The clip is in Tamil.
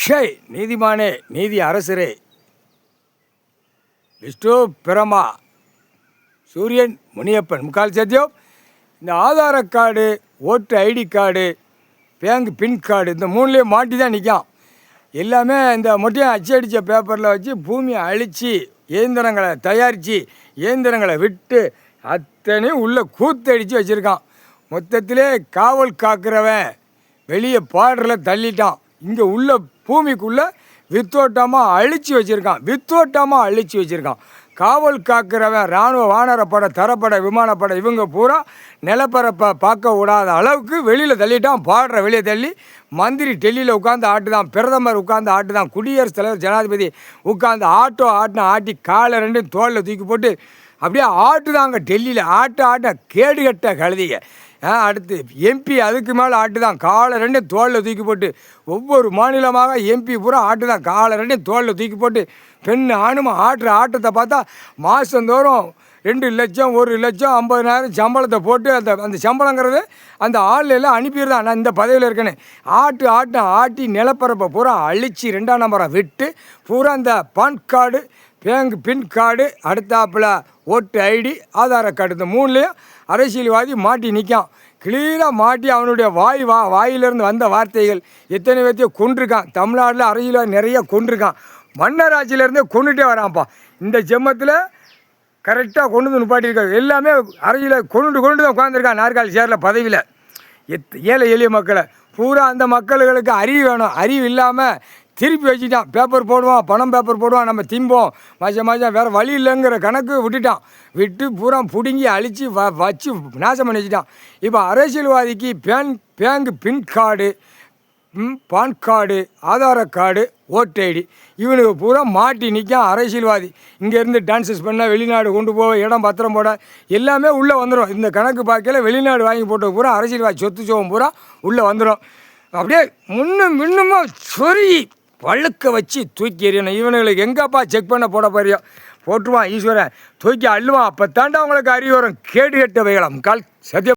ஷை நீதிமானே, நீதி அரசரே, விஷ்ணு பிரமா, சூரியன் முனியப்பன், முக்கால் சத்தியம். இந்த ஆதார கார்டு, ஓட்டு ஐடி கார்டு, பேங்க் பின் கார்டு, இந்த மூணுலேயே மாட்டி தான் நிற்கான். எல்லாமே இந்த மொட்டையும் அச்சடித்த பேப்பரில் வச்சு பூமியை அழித்து இயந்திரங்களை தயாரித்து இயந்திரங்களை விட்டு அத்தனையும் உள்ளே கூத்தடித்து வச்சுருக்கான். மொத்தத்திலே காவல் காக்கிறவன் வெளியே பார்டரில் தள்ளிட்டான். இங்கே உள்ள பூமிக்குள்ளே வித்தோட்டமாக அழித்து வச்சுருக்கான். காவல் காக்கிறவன் இராணுவ வானரப்படை, தரப்படை, விமானப்படை இவங்க பூரா நிலப்பரப்பை பார்க்க விடாத அளவுக்கு வெளியில் தள்ளிட்டான். பார்டரை வெளியே தள்ளி மந்திரி டெல்லியில் உட்காந்து ஆட்டுதான், பிரதமர் உட்காந்து ஆட்டுதான், குடியரசுத் தலைவர் ஜனாதிபதி உட்காந்து ஆட்டி காலை ரெண்டும் தோளில் தூக்கி போட்டு அப்படியே ஆட்டுதாங்க. டெல்லியில் ஆட்ட கேடுகட்ட கழுதிங்க. அடுத்து எம்பி அதுக்கு மேலே ஆட்டுதான், காலை ரெண்டும் தோளில் தூக்கி போட்டு. ஒவ்வொரு மாநிலமாக எம்பி பூரா ஆட்டுதான், காலை ரெண்டும் தோளில் தூக்கி போட்டு. பெண் ஆணுமா ஆட்டத்தை பார்த்தா மாதந்தோறும் 2 லட்சம் 1 லட்சம் 50,000 சம்பளத்தை போட்டு அந்த சம்பளங்கிறது அந்த எல்லாம் அனுப்பிடுதான். நான் இந்த பதவியில் இருக்கேன்னு ஆட்டி நிலப்பரப்பை பூரா அழித்து 2ஆம் நம்பரை விட்டு பூரா இந்த பான் கார்டு, பேங்க் பின் கார்டு, அடுத்தாப்பில் ஓட்டு ஐடி, ஆதார கார்டு, இந்த 3லேயும் அரசியல்வாதி மாட்டி நிற்கான். கிளியராக மாட்டி அவனுடைய வாயிலிருந்து வந்த வார்த்தைகள் எத்தனை பேர்த்தையும் கொண்டிருக்கான். தமிழ்நாட்டில் அரசியல்வாதி நிறைய கொண்டிருக்கான். மன்னர் ஆட்சியிலேருந்தே கொண்டுகிட்டே வரான்ப்பா. இந்த ஜென்மத்தில் கரெக்டாக கொண்டு வந்து நிப்பாட்டியிருக்காங்க. எல்லாமே அரசியல் கொண்டு தான் உட்காந்துருக்கான் நாற்காலி சேரில் பதவியில். ஏழை எளிய மக்களை பூரா அந்த மக்களுக்கு அறிவு வேணும். அறிவு இல்லாமல் திருப்பி வச்சுட்டான். பேப்பர் போடுவான், பணம் பேப்பர் போடுவான், நம்ம திம்போம் மாதம் வேறு வழி இல்லைங்கிற கணக்கு விட்டு பூரா பிடுங்கி அழித்து வச்சு நாசம் பண்ணி வச்சுட்டான். இப்போ அரசியல்வாதிக்கு பேங்க் பின் கார்டு, பான் கார்டு, ஆதார கார்டு, ஓட்டு ஐடி இவனுக்கு பூரா மாட்டி நிற்கான் அரசியல்வாதி. இங்கேருந்து டான்சஸ் பண்ண, வெளிநாடு கொண்டு போக, இடம் பத்திரம் போட எல்லாமே உள்ளே வந்துடும். இந்த கணக்கு பார்க்கல வெளிநாடு வாங்கி போட்ட பூரா அரசியல்வாதி சொத்து சோகம் பூரா உள்ளே வந்துடும். அப்படியே முன்னுமா சொறி வழுக்க வச்சு தூக்கி எறியணும். இவனுங்களுக்கு எங்கப்பா செக் பண்ண போறியோ போட்டுருவான் ஈஸ்வரன், தூக்கி அள்ளுவான். அப்போ தாண்டா அவங்களுக்கு அறிவு வரும். கேடு கட்ட வைகளாம் கால் சத்தியம்.